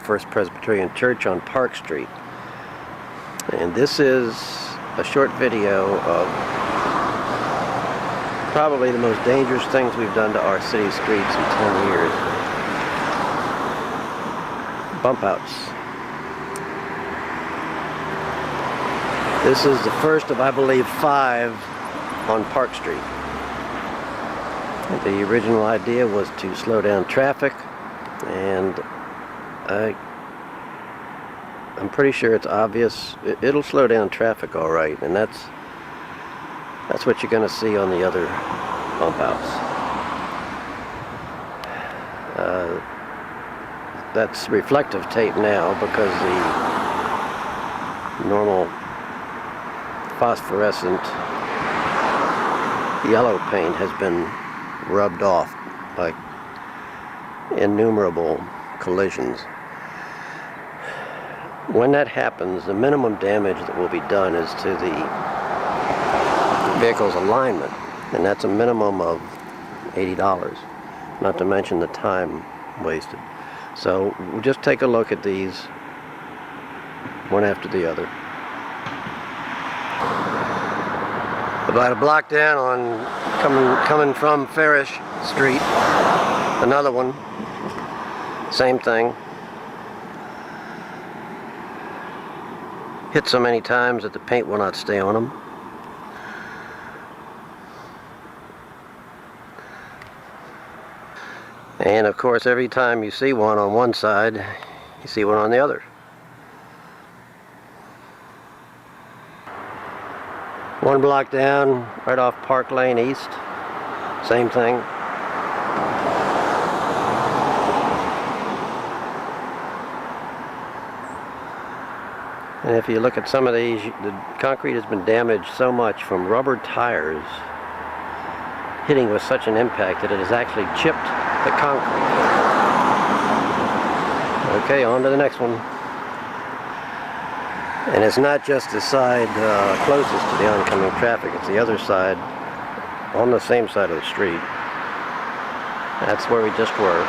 First Presbyterian Church on Park Street. And this is a short video of probably the most dangerous things we've done to our city streets in 10 years. Bump outs. This is the first of, I believe, 5 on Park Street. The original idea was to slow down traffic, and I'm pretty sure it's obvious. It'll slow down traffic all right, and that's what you're going to see on the other bump outs. That's reflective tape now because the normal phosphorescent yellow paint has been rubbed off by innumerable collisions. When that happens, the minimum damage that will be done is to the vehicle's alignment, and that's a minimum of $80, not to mention the time wasted. So we'll just take a look at these one after the other. About a block down on coming from Farish Street, another one, same thing. Hit so many times that the paint will not stay on them. And of course, every time you see one on one side, you see one on the other. One block down, right off Park Lane East, same thing. And if you look at some of these, the concrete has been damaged so much from rubber tires hitting with such an impact that it has actually chipped the concrete. Okay, on to the next one. And it's not just the side closest to the oncoming traffic, it's the other side, on the same side of the street. That's where we just were.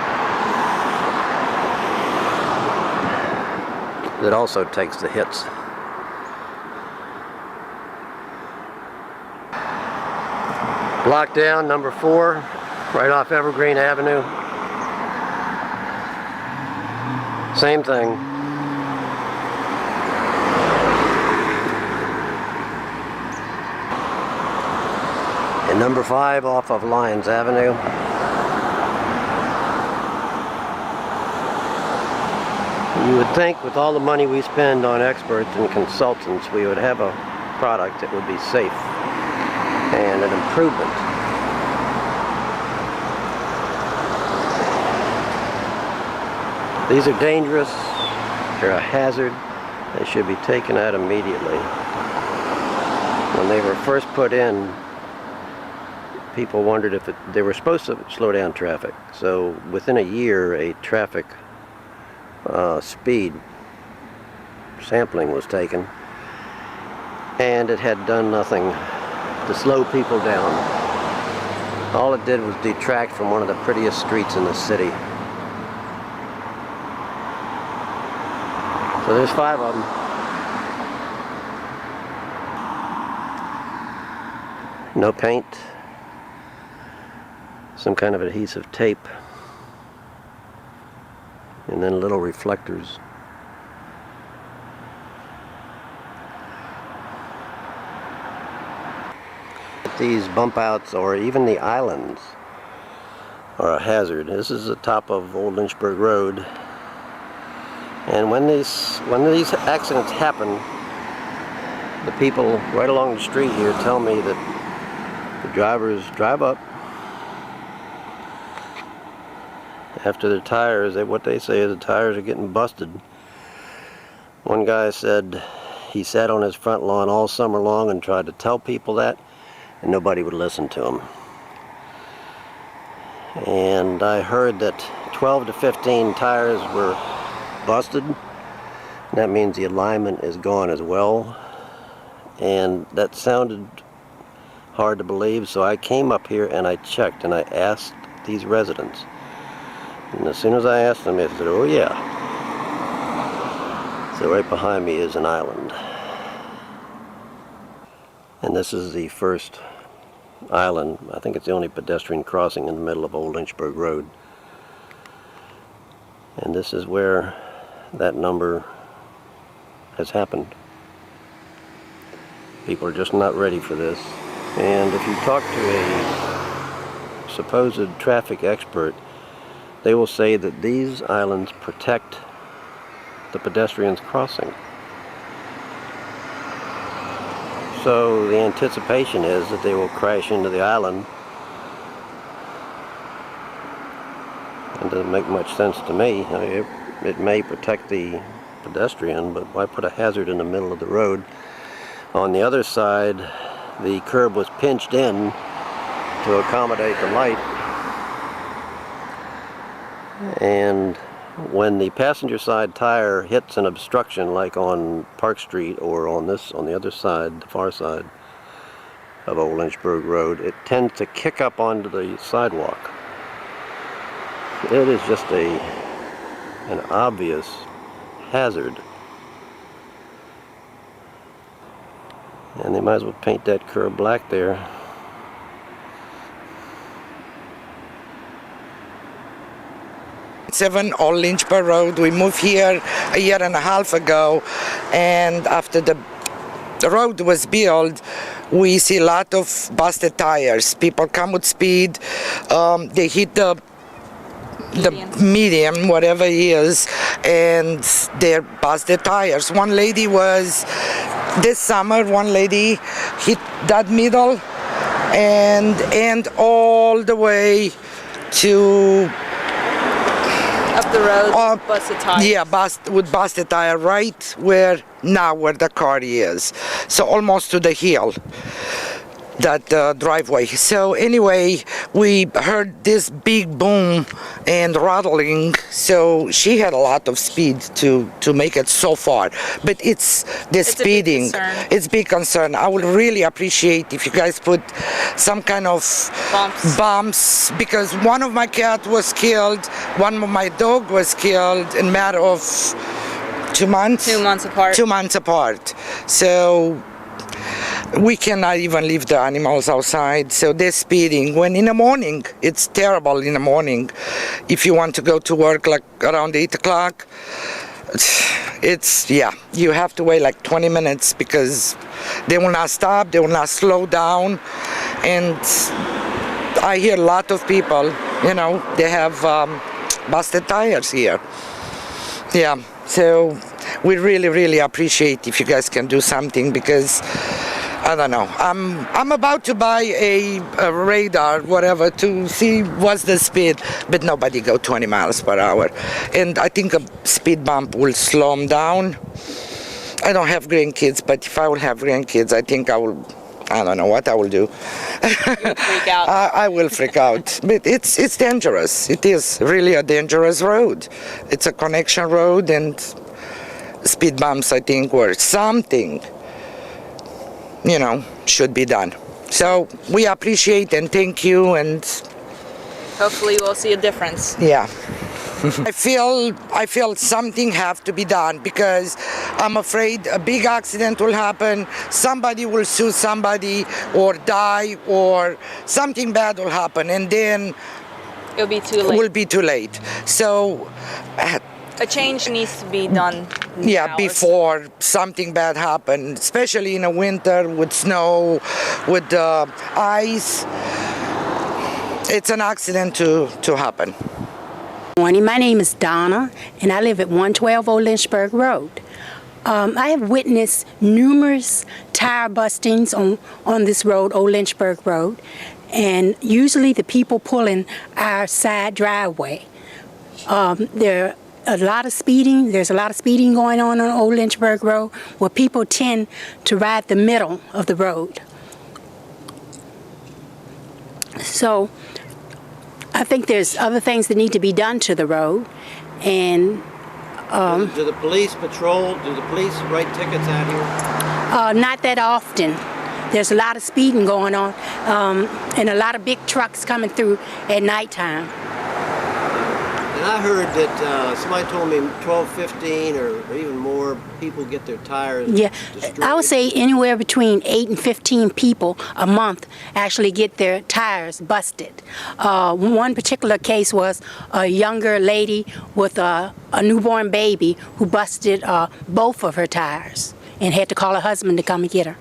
It also takes the hits. Block down, number 4, right off Evergreen Avenue. Same thing. And number 5 off of Lyons Avenue. You would think with all the money we spend on experts and consultants, we would have a product that would be safe and an improvement. These are dangerous, they're a hazard, they should be taken out immediately. When they were first put in, people wondered if they were supposed to slow down traffic. So within a year, a traffic speed sampling was taken, and it had done nothing to slow people down. All it did was detract from one of the prettiest streets in the city. So there's 5 of them. No paint, some kind of adhesive tape, and then little reflectors. These bump outs, or even the islands, are a hazard. This is the top of Old Lynchburg Road, and when these accidents happen, the people right along the street here tell me that the drivers drive up after their tires. What they say is the tires are getting busted. One guy said he sat on his front lawn all summer long and tried to tell people that, and nobody would listen to him. And I heard that 12 to 15 tires were busted. That means the alignment is gone as well. And that sounded hard to believe, so I came up here and I checked and I asked these residents. And as soon as I asked them, they said, "Oh yeah." So right behind me is an island. And this is the first island. I think it's the only pedestrian crossing in the middle of Old Lynchburg Road. And this is where that number has happened. People are just not ready for this. And if you talk to a supposed traffic expert, they will say that these islands protect the pedestrians crossing. So the anticipation is that they will crash into the island. It doesn't make much sense to me. I mean, it may protect the pedestrian, but why put a hazard in the middle of the road? On the other side, the curb was pinched in to accommodate the light. And when the passenger side tire hits an obstruction, like on Park Street or on the other side, the far side of Old Lynchburg Road, it tends to kick up onto the sidewalk. It is just an obvious hazard. And they might as well paint that curb black there. Old Lynchburg Road. We moved here a year and a half ago, and after the road was built, we see a lot of busted tires. People come with speed, they hit the median, whatever it is, and they're busted tires. One lady was, this summer, one lady hit that middle and all the way to up the road, busted tire. Yeah, with busted tire right where the car is. So almost to the hill, that driveway. So anyway, we heard this big boom and rattling. So she had a lot of speed to make it so far. But it's the speeding. It's a big concern. I would really appreciate if you guys put some kind of bumps, because one of my cat was killed, one of my dog was killed in a matter of 2 months. 2 months apart. 2 months apart. So we cannot even leave the animals outside, so they're speeding. When in the morning, it's terrible in the morning. If you want to go to work like around 8 o'clock, you have to wait like 20 minutes because they will not stop, they will not slow down. And I hear a lot of people, they have busted tires here. Yeah, so we really, really appreciate if you guys can do something, because I don't know. I'm about to buy a radar, whatever, to see what's the speed, but nobody go 20 miles per hour. And I think a speed bump will slow them down. I don't have grandkids, but if I will have grandkids, I think I don't know what I will do. You'll freak out. I will freak out. But it's dangerous. It is really a dangerous road. It's a connection road, and speed bumps, I think, were something, should be done. So we appreciate and thank you, and hopefully we'll see a difference. Yeah. I feel something have to be done, because I'm afraid a big accident will happen, somebody will sue somebody or die, or something bad will happen, and then it'll be too late. Will be too late. So a change needs to be done now, before something bad happens, especially in the winter with snow, with ice. It's an accident to happen. Morning. My name is Donna, and I live at 112 Old Lynchburg Road. I have witnessed numerous tire bustings on this road, Old Lynchburg Road, and usually the people pulling our side driveway. There's a lot of speeding going on Old Lynchburg Road, where people tend to ride the middle of the road. So I think there's other things that need to be done to the road, and do the police patrol? Do the police write tickets out here? not that often. There's a lot of speeding going on, and a lot of big trucks coming through at nighttime. And I heard that somebody told me 12, 15, or even more people get their tires Yeah, destroyed. I would say anywhere between 8 and 15 people a month actually get their tires busted. One particular case was a younger lady with a newborn baby who busted both of her tires and had to call her husband to come and get her.